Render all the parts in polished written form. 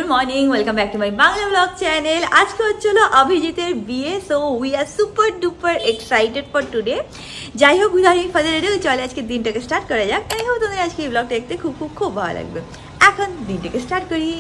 Good morning welcome back to my Bangla blog channel. आज के হচ্ছিল অভিজিতের বিয়ে, so we are super duper excited for today. যাই হোক উইদাউট ফার্দার এডু চলে আজকে দিনটাকে স্টার্ট করা যাক। আই হোপ তোমাদের আজকে এই ব্লগটা দেখতে খুব খুব খুব ভালো লাগবে। এখন দিনটাকে স্টার্ট করি।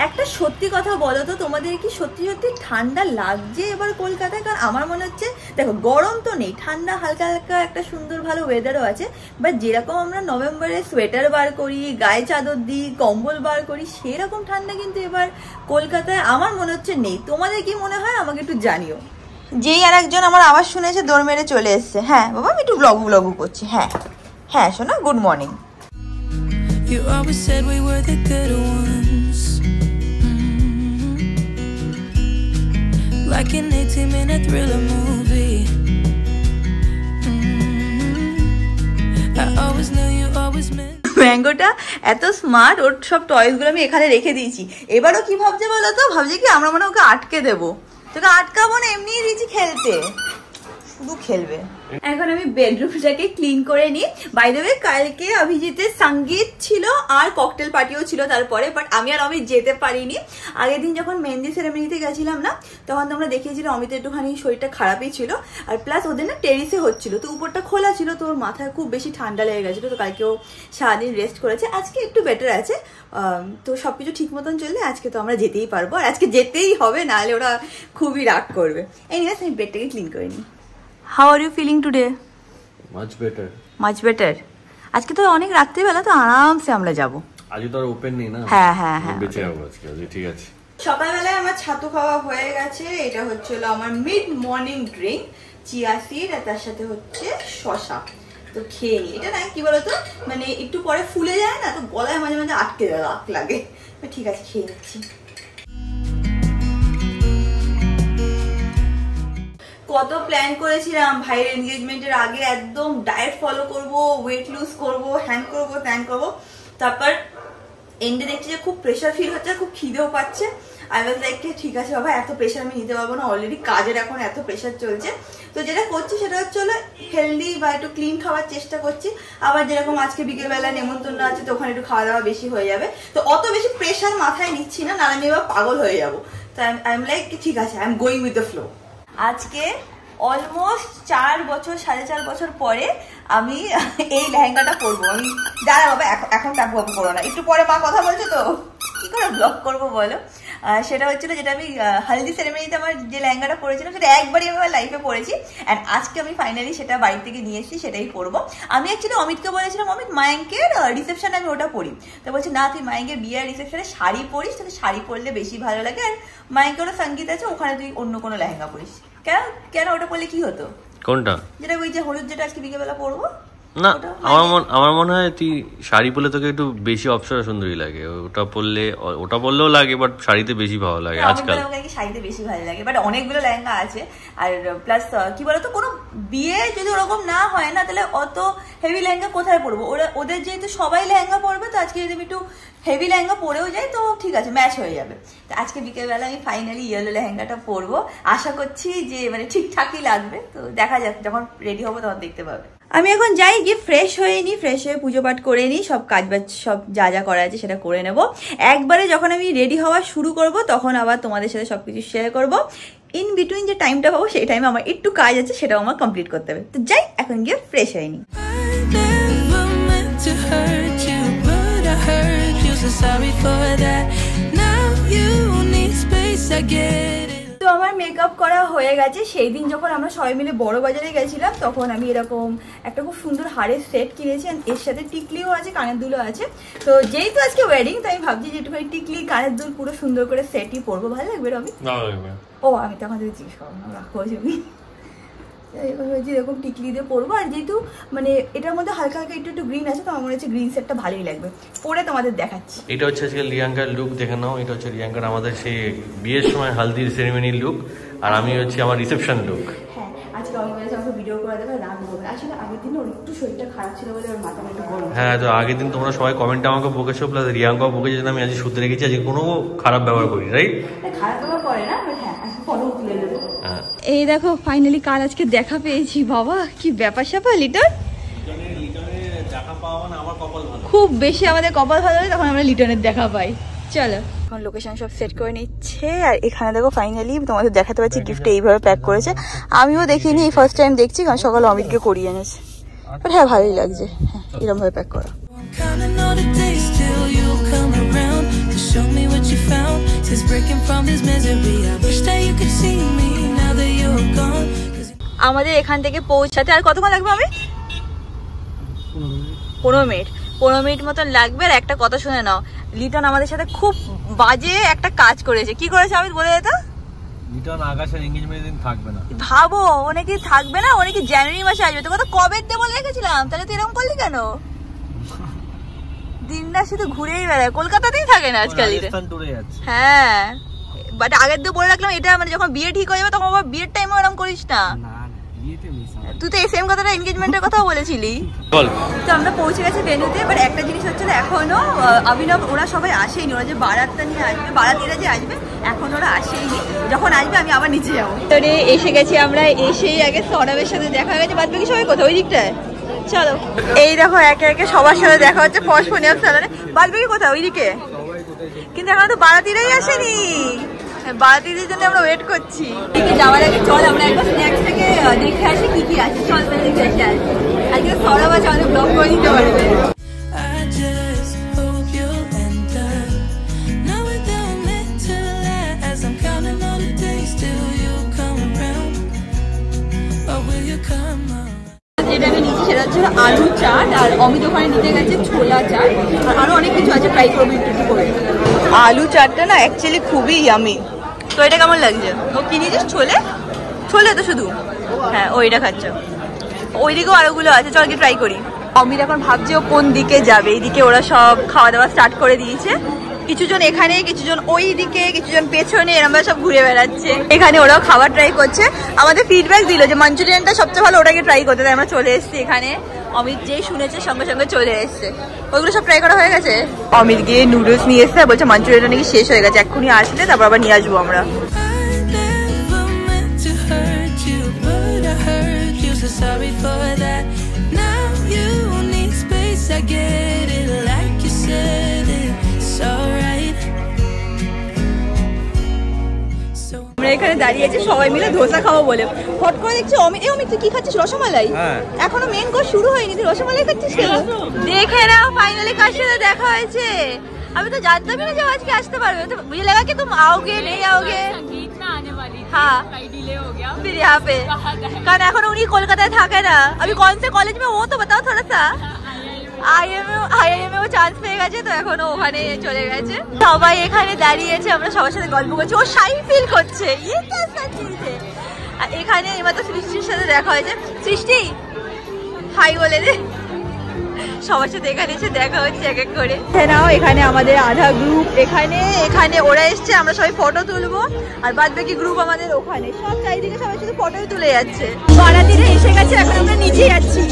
একটা সত্যি কথা বলো তো, তোমাদের কি সত্যি সত্যি ঠান্ডা লাগছে এবার কলকাতায়? কারণ আমার মনে হচ্ছে দেখো গরম তো নেই, ঠান্ডা হালকা হালকা একটা সুন্দর ভালো ওয়েদারও আছে, বাট যেরকম আমরা নভেম্বরে সোয়েটার বার করি, গায়ে চাদর দিই, কম্বল বার করি, সেরকম ঠান্ডা কিন্তু এবার কলকাতায় আমার মনে হচ্ছে নেই। তোমাদের কি মনে হয় আমাকে একটু জানিও। যেই আর একজন আমার আওয়াজ শুনেছে দৌড় মেরে চলে এসছে। হ্যাঁ বাবা আমি একটু ব্লগু করছি। হ্যাঁ হ্যাঁ শোনা, good morning. You always said we were the good ones, like an 18-minute thriller movie. I always knew you always meant ম্যাঙ্গোটা এত স্মার্ট, ওর সব টয়েসগুলো আমি এখানে রেখে দিয়েছি। এবারও কি ভাবছে বলো তো, ভাবছে কি আমরা মনে ওকে আটকে দেবো। তোকে আটকাবো না, এমনি দিয়েছি খেলতে, শুধু খেলবে। এখন আমি বেডরুমটাকে ক্লিন করে নিই। বাই দ্য ওয়ে কালকে অভিজিতের সঙ্গীত ছিল আর ককটেল পার্টিও ছিল তারপরে, বাট আমি আর অমিত যেতে পারিনি। আগের দিন যখন মেহেন্দি সেরেমনিতে গেছিলাম না, তখন তোমরা দেখিয়েছিল অমিতের একটুখানি শরীরটা খারাপই ছিল, আর প্লাস ওদের না টেরিসে হচ্ছিল, তো উপরটা খোলা ছিল, তো ওর মাথায় খুব বেশি ঠান্ডা লেগে গেছিলো, তো কালকেও সারাদিন রেস্ট করেছে। আজকে একটু বেটার আছে, তো সবকিছু ঠিক মতন চললে আজকে তো আমরা যেতেই পারবো, আর আজকে যেতেই হবে, নাহলে ওরা খুবই রাগ করবে। এনিওয়েজ আমি বেডটাকে ক্লিন করে নিই। How are you feeling today? Much better. Much better. আজকে তো অনেক রাত্রিবেলা, তো আরামসে আমরা যাব। আজকে তো আর ওপেন নেই না। হ্যাঁ হ্যাঁ হ্যাঁ বেঁচে যাবো আজকে। ঠিক আছে। সকালবেলায় আমার ছাতু খাওয়া হয়ে গেছে। এটা হচ্ছিল আমার mid morning drink, chia seed, আর তার সাথে হচ্ছে শসা। তো খেয়ে নি। এটা না কি বলতো, মানে একটু পরে ফুলে যায় না, তো গলায় মাঝে মাঝে আটকে লাগে। ঠিক আছে খেয়ে নিচ্ছি। কত প্ল্যান করেছিলাম ভাইয়ের এনগেজমেন্টের আগে, একদম ডায়েট ফলো করব, ওয়েট লুজ করব, হ্যাং করব, ত্যাং করব। তারপর এন্ডে দেখছি যে খুব প্রেশার ফিল হচ্ছে, খুব খিদেও পাচ্ছে। আই ওয়াজ লাইক ঠিক আছে বাবা, এত প্রেশার আমি নিতে পারবো না, অলরেডি কাজের এখন এত প্রেশার চলছে। তো যেটা করছি সেটা হচ্ছে হলো হেলদি বা একটু ক্লিন খাওয়ার চেষ্টা করছি। আবার যেরকম আজকে বিকেলবেলা নেমন্তন্ন আছে, তো ওখানে একটু খাওয়া দাওয়া বেশি হয়ে যাবে, তো অত বেশি প্রেশার মাথায় নিচ্ছি না, নাহলে আমি এবার পাগল হয়ে যাবো। তো আই এম লাইক ঠিক আছে, I am going with the flow. আজকে অলমোস্ট 4 বছর 4.5 বছর পরে আমি এই লেহেঙ্গাটা পরবো। আমি দাঁড়া বাবা, এখন টাকবো করো না, একটু পরে মা কথা বলছে তো কি করে ব্লগ করবো বলো। সেটা হচ্ছিল যেটা আমি হলদি সেরেমনিতে আমার যে লেহেঙ্গাটা পরেছিলাম, সেটা একবারই আমি আমার লাইফে পরেছি, অ্যান্ড আজকে আমি ফাইনালি সেটা বাড়ি থেকে নিয়ে এসেছি, সেটাই পরবো। আমি অ্যাকচুয়ালি অমিতকে বলেছিলাম অমিত মায়াঙ্কের রিসেপশনে আমি ওটা পরি, তো বলছি না তুই মায়াঙ্কের বিয়ের রিসেপশনে শাড়ি পরিস, তোকে শাড়ি পরলে বেশি ভালো লাগে, আর মায়াঙ্কের ওটা সঙ্গীত আছে, ওখানে তুই অন্য কোনো লেহেঙ্গা পরিস। কেন ওটা পরলে কি হতো? কোনটা? যেটা ওই যে হলুদ, যেটা আজকে বিকেলবেলা পরবো না। আমার মনে হয় তুই শাড়ি পরলে তোকে একটু বেশি অপসরা সুন্দরী লাগে, ওটা পরলেও লাগে, বাট শাড়িতে বেশি ভালো লাগে আজকাল। শাড়িতে বেশি ভালো লাগে, বাট অনেকগুলো লেহেঙ্গা আছে, আর প্লাস কি বলতো কোনো বিয়ে যদি ওরকম না হয় না, তাহলে অত হেভি লেহেঙ্গা কোথায় পরবো? ওদের যেহেতু সবাই লেহেঙ্গা পরবে, তো আজকে যদি আমি একটু হেভি লেহেঙ্গা পরেও যাই তো ঠিক আছে, ম্যাচ হয়ে যাবে। তো আজকে বিকেলবেলা আমি ফাইনালি ইয়েলো লেহেঙ্গাটা পরবো, আশা করছি যে মানে ঠিকঠাকই লাগবে, তো দেখা যাক, যখন রেডি হবো তখন দেখতে পাবে। আমি এখন যাই, গিয়ে ফ্রেশ হয়ে নিই, ফ্রেশ হয়ে পুজো পাঠ করে নিই, সব কাজ বাজ সব যা যা করা আছে সেটা করে নেব। একবারে যখন আমি রেডি হওয়া শুরু করব, তখন আবার তোমাদের সাথে সবকিছু শেয়ার করব। ইন বিটুইন যে টাইমটা পাবো, সেই টাইমে আমার একটু কাজ আছে, সেটাও আমার কমপ্লিট করতে হবে। তো যাই, এখন গিয়ে ফ্রেশ হয়ে নিই। তো আমার মেকআপ করা হয়ে গেছে। সেই দিন যখন আমরা সবাই মিলে বড় বাজারে গেছিলাম, তখন আমি এরকম একটা খুব সুন্দর হারের সেট কিনেছি, এর সাথে টিকলিও আছে, কানের দুলও আছে। তো যেহেতু আজকে ওয়েডিং, তাই আমি ভাবছি যে একটুখানি টিকলি কানের দুল পুরো সুন্দর করে সেটই পরবো। ভালো লাগবে রবি? ও আমি তখন থেকে জিজ্ঞেস করবো রাখো এরকম টিকলি দিয়ে পরবো, আর যেহেতু মানে এটার মধ্যে হালকা হালকা একটু গ্রিন আছে, তো আমার মনে হচ্ছে গ্রিন সেটটা ভালোই লাগবে, পরে তোমাদের দেখাচ্ছি। এটা হচ্ছে আজকে রিয়াঙ্কার লুক, দেখে নাও। এটা হচ্ছে রিয়াঙ্কার আমাদের সেই বিয়ের সময় হালদির সেরেমনির লুক, আর আমি হচ্ছে আমার রিসেপশন লুক। হ্যাঁ আজকে আমি বলেছি আমাকে ভিডিও করে দেবে, রাগ করবে। আসলে আগের দিন ওর একটু শরীরটা খারাপ ছিল বলে ওর মাথা একটু গরম। হ্যাঁ, তো আগের দিন তোমরা সবাই কমেন্টে আমাকে বকেছো, প্লাস রিয়াঙ্কাও বকেছে যে আমি আজ শুতে রেখেছি, আজকে কোনো খারাপ ব্যবহার করি, রাইট? খারাপ ব্যবহার করে না, হ্যাঁ ফলো তুলে নেবো। এই দেখো ফাইনালি কাল আজকে দেখা পেয়েছি। বাবা কি ব্যাপার স্যাপার, লিটন খুব বেশি আমাদের কপাল ভালো হয়, তখন আমরা লিটনের দেখা পাই। চলো এখন লোকেশন সব সেট করে নিচ্ছে। আর এখানে দেখো ফাইনালি তোমাদের দেখাতে পাচ্ছি গিফটটা এইভাবে প্যাক করেছে। আমিও দেখিনি, ফার্স্ট টাইম দেখছি, কারণ সকালে অমিতকে করিয়ে এনেছে। বাট হ্যাঁ ভালোই লাগছে, হ্যাঁ এরকম ভাবে প্যাক করা। আমাদের এখান থেকে পৌঁছাতে আর কতক্ষণ লাগবে আমি? 15 মিনিট। 15 মিনিট মতন লাগবে। আর একটা কথা শুনে নাও, লিটন আমাদের সাথে খুব বাজে একটা কাজ করেছে। কি করেছে আমি বলে দে তো। লিটন আকাশের এনগেজমেন্ট দিন থাকবে না। ভাবো, ও নাকি থাকবে না, ও নাকি জানুয়ারি মাসে আসবে। তো কত কবে দিয়ে বলে রেখেছিলাম, তাহলে তুই এরকম করলি কেন? দিনটা শুধু ঘুরেই বেড়ায়, কলকাতাতেই থাকে না আজকাল। হ্যাঁ, বাট আগের দিয়ে বলে রাখলাম, এটা মানে যখন বিয়ে ঠিক হয়ে যাবে তখন আবার বিয়ের টাইমে এরকম করিস না। তুই তো সেম কথাটা এনগেজমেন্টের কথাও বলেছিলি। তো আমরা পৌঁছে গেছি ভেন্যুতে। বাট একটা জিনিস হচ্ছে না, এখনো অভিনব ওরা সবাই আসেনি। ওরা যে বারাতটা নিয়ে আসবে, বারাতিরা যে আসবে, এখন ওরা আসেইনি। যখন আসবে আমি আবার নিচে যাবো। তোরে এসে গেছি আমরা। এসেই আগে সৌরভের সাথে দেখা হয়ে গেছে। বাদ বাকি সবাই কোথায়? ওই দিকটায় চলো। এই দেখো একে একে সবার সাথে দেখা হচ্ছে পশপনিয়ার সালনে। বাদ বাকি কোথায়? ওই দিকে। কিন্তু এখন তো বারাতিরাই আসেনি, বারাতিদের জন্য আমরা ওয়েট করছি। যাওয়ার আগে চল আমরা একবার স্ন্যাক্স থেকে দেখে আসি কি কি আছে। চল দেখে আসি। আজকে সৌরভ আছে, আমাদের ব্লগ করে দিতে পারবে। যেটা আমি নিচ্ছি সেটা হচ্ছে আলু চাট, আর অমিত ওখানে নিতে গেছে ছোলা চাট, আর আরো অনেক কিছু আছে। ট্রাই করবো একটু করে। আলু চাটটা না অ্যাকচুয়ালি খুবই ইয়ামি। তো এটা কেমন লাগছে? ও কি নিয়েছিস? ছোলে? ছোলে তো শুধু? হ্যাঁ ওইটা খাচ্ছ। ওইদিকেও আরোগুলো আছে, চল গিয়ে ট্রাই করি। অমিত এখন ভাবছে ও কোন দিকে যাবে। এইদিকে ওরা সব খাওয়া দাওয়া স্টার্ট করে দিয়েছে। কিছুজন এখানে, কিছুজন ওই দিকে, কিছুজন পেছনে, এরকম সব ঘুরে বেড়াচ্ছে। এখানে ওরাও খাবার ট্রাই করছে। আমাদের ফিডব্যাক দিল যে মাঞ্চুরিয়ানটা সবচেয়ে ভালো, ওটাকে ট্রাই করতে। তাই আমরা চলে এসেছি এখানে। অমিত যেই শুনেছে সঙ্গে সঙ্গে চলে এসছে। ওইগুলো সব ট্রাই করা হয়ে গেছে। অমিত গিয়ে নুডলস নিয়ে এসছে, বলছে মাঞ্চুরিয়ানটা নাকি শেষ হয়ে গেছে, এক্ষুনি আসলে তারপর আবার নিয়ে আসবো আমরা। Sorry for that. Now you need space. I get it, like you said, it's alright. আমরা এখানে দাঁড়িয়ে আছি সবাই মিলে ধোসা খাবো বলে। হট করে দেখছি অমিত, অমিত তুই কি খাচ্ছিস? রসমালাই? এখনো মেন কোর্স শুরু হয়নি, তুই রসমালাই খাচ্ছিস কেন? দেখে নাও ফাইনালি কার সাথে দেখা হয়েছে। আমি তো জানতামই না যে আজকে আসতে পারবে। তো मुझे लगा कि तुम आओगे नहीं आओगे। संगीत में आने वाली थी, फ्लाइट डिले हो गया फिर यहाँ पे। कारण এখন উনি কলকাতায় থাকে না। अभी कौन से कॉलेज में वो तो बताओ थोड़ा सा। আইআইএম এ ও চান্স পেয়ে গেছে, তো এখন ওখানে চলে গেছে। সবাই এখানে দাঁড়িয়েছে, আমরা সবার সাথে গল্প করছি। ও শাই ফিল করছে। এখানে এবার তো সৃষ্টির সাথে দেখা হয়েছে। সৃষ্টি হাই বলে দে। সবার সাথে এখানে এসে দেখা হচ্ছে এক এক করে। নাও এখানে আমাদের আধা গ্রুপ এখানে ওরা এসছে, আমরা সবাই ফটো তুলবো। আর বাদ বাকি গ্রুপ আমাদের ওখানে। সব চারিদিকে সবাই শুধু ফটোই তুলে যাচ্ছে। বারাতিরা এসে গেছে, এখন আমরা নিচে যাচ্ছি।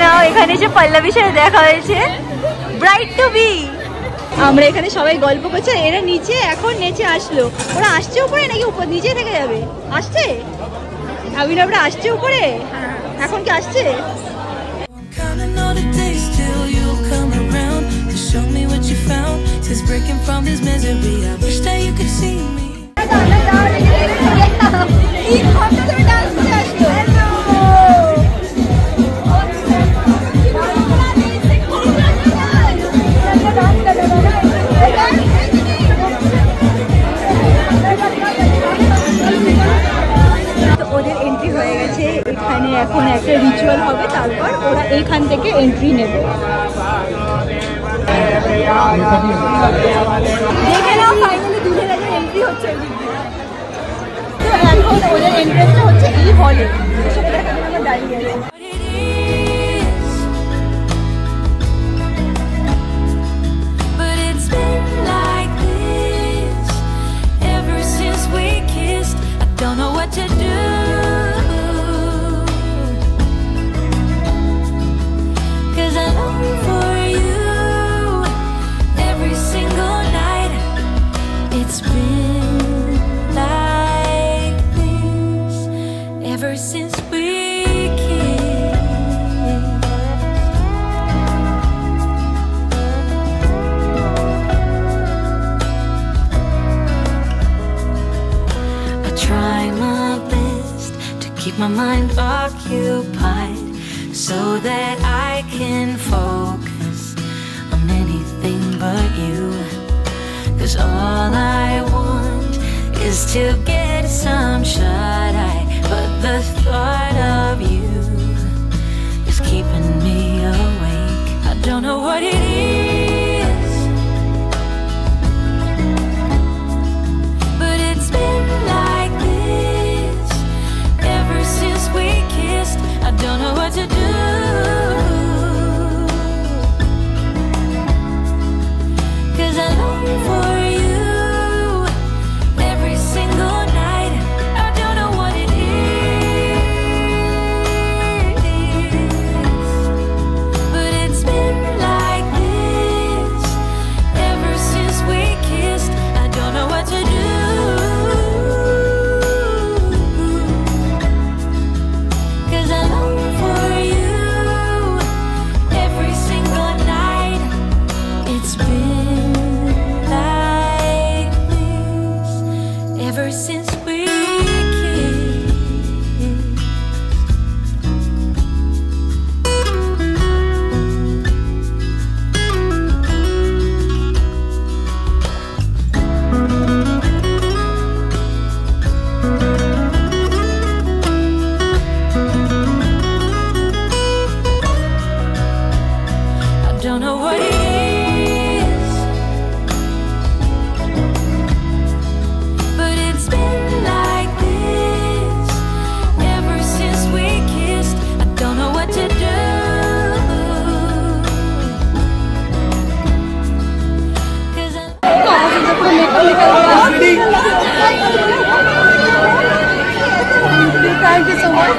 নাও, এখানে এসে পল্লবীর সাথে দেখা হয়েছে, ব্রাইট টু বি। আমরা এখানে সবাই গল্প করছি, এরা নিচে এখন নিচে আসলো। ওরা আসছে উপরে নাকি উপর নিচে থেকে যাবে? আসছে অভিনবরা, আসছে উপরে এখন কি আসছে? এখন একটা রিচুয়াল হবে, তারপর ওরা এইখান থেকে এন্ট্রি নেবে। দেখে নাও ফাইনালি দুধের আগে এন্ট্রি হচ্ছে। তো এখন ওদের এন্ট্রেন্সটা হচ্ছে এই হলে, সেটা দেখার জন্য আমরা দাঁড়িয়ে আছি। My mind occupied so that I can focus on anything but you. 'Cause all I want is to get some shut-eye, but the thought of you is keeping me awake. I don't know what it is, but it's been like this ever since we kissed. I don't know what to do, 'cause I long for you every single night. I don't know what it is, but it's been like this ever since we kissed. I don't know what to do, 'cause I long for you every single night. It's been like this ever since we kissed. I don't know what it is, but it's been like this ever since we kissed. I don't know what to do, 'cause thank you so much.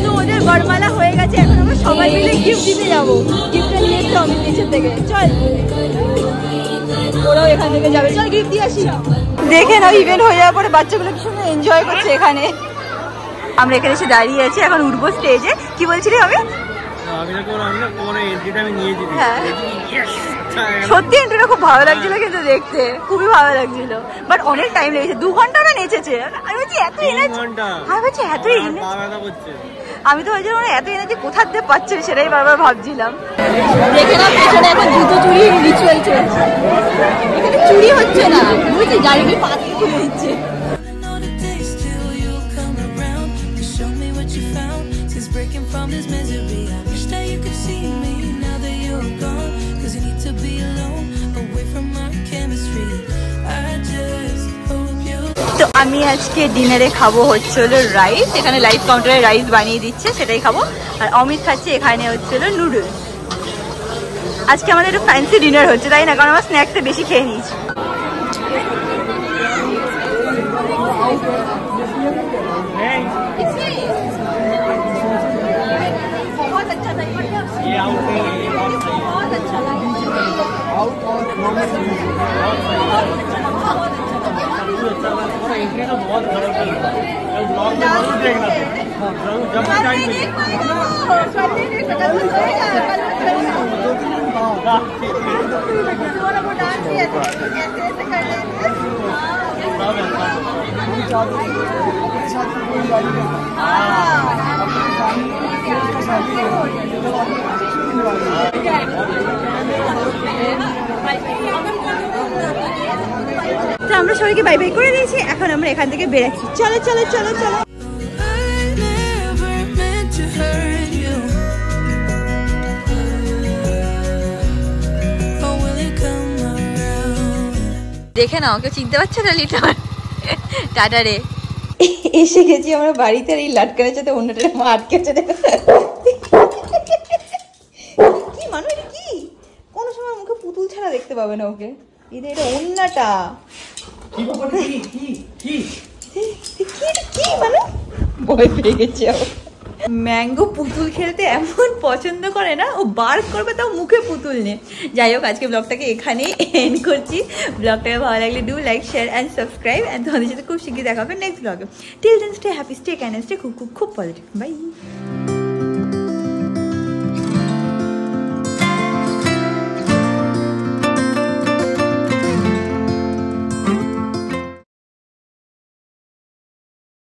তো ওদের বরমালা হয়ে গেছে, এখন আমরা সবাই মিলে gift দিতে যাবো। গিফটটা নিয়ে এসে অমিত নিচের থেকে, চল ওরাও এখান থেকে যাবে, চল গিফট দিয়ে আসি। দেখে নাও ইভেন্ট হয়ে যাওয়ার পরে বাচ্চাগুলো কি সুন্দর এনজয় করছে এখানে। আমরা এখানে এসে দাঁড়িয়ে আছি, এখন উঠবো স্টেজে। কি বলছিলি আমি? সত্যি এন্ট্রিটা খুব ভালো লাগছিল, কিন্তু দেখতে খুবই ভালো লাগছিল, বাট অনেক টাইম লেগেছে। 2 ঘন্টা ওরা নেচেছে। আমি বলছি এত এনার্জি, আমি বলছি এত এনার্জি, আমি তো ভাবছিলাম এত এনার্জি কোথা থেকে পাচ্ছে, সেটাই বারবার ভাবছিলাম। দেখে না পেছনে এখন জুতো চুরি রিচুয়াল চলছে, এখানে চুরি হচ্ছে না, বুঝলি, গাড়িকে পাতি খুলে দিচ্ছে। Breaking from this misery, I wish that you could see me now that you're gone. 'Cause you need to be alone, away from my আমি আজকে ডিনারে খাবো হচ্ছে হলো রাইস, এখানে লাইভ কাউন্টারে রাইস বানিয়ে দিচ্ছে সেটাই খাবো। আর অমিত খাচ্ছে এখানে হচ্ছে হলো নুডলস। আজকে আমাদের একটু ফ্যান্সি ডিনার হচ্ছে তাই না, কারণ আমার স্ন্যাক্সটা বেশি খেয়ে নিয়েছি। তো আমরা সবাইকে বাই বাই করে দিয়েছি, এখন আমরা এখান থেকে বেরাচ্ছি। চলো চলো চলো চলো। দেখে নাও, কেউ চিনতে পারছে না লিটন। টাটা রে। এসে গেছি আমরা বাড়িতে, আর এই লাটকানের সাথে অন্যটা মা আটকেছে। কি মানুষ, এটা কি কোনো সময় মুখে পুতুল ছাড়া দেখতে পাবে না ওকে। এটা অন্যটা কি মানে ভয় পেয়ে গেছে। ম্যাঙ্গো পুতুল খেলতে এমন পছন্দ করে না, ও বার করবে তাও মুখে পুতুল নিয়ে। যাই হোক, আজকে ব্লগটাকে এখানেই এন্ড করছি। ব্লগটাকে ভালো লাগলে do like, share and subscribe. And তোমাদের সাথে খুব শিগগিরই দেখা হবে নেক্সট ব্লগে। Till then stay happy, stay calm, stay খুব খুব খুব পজিটিভ। বাই।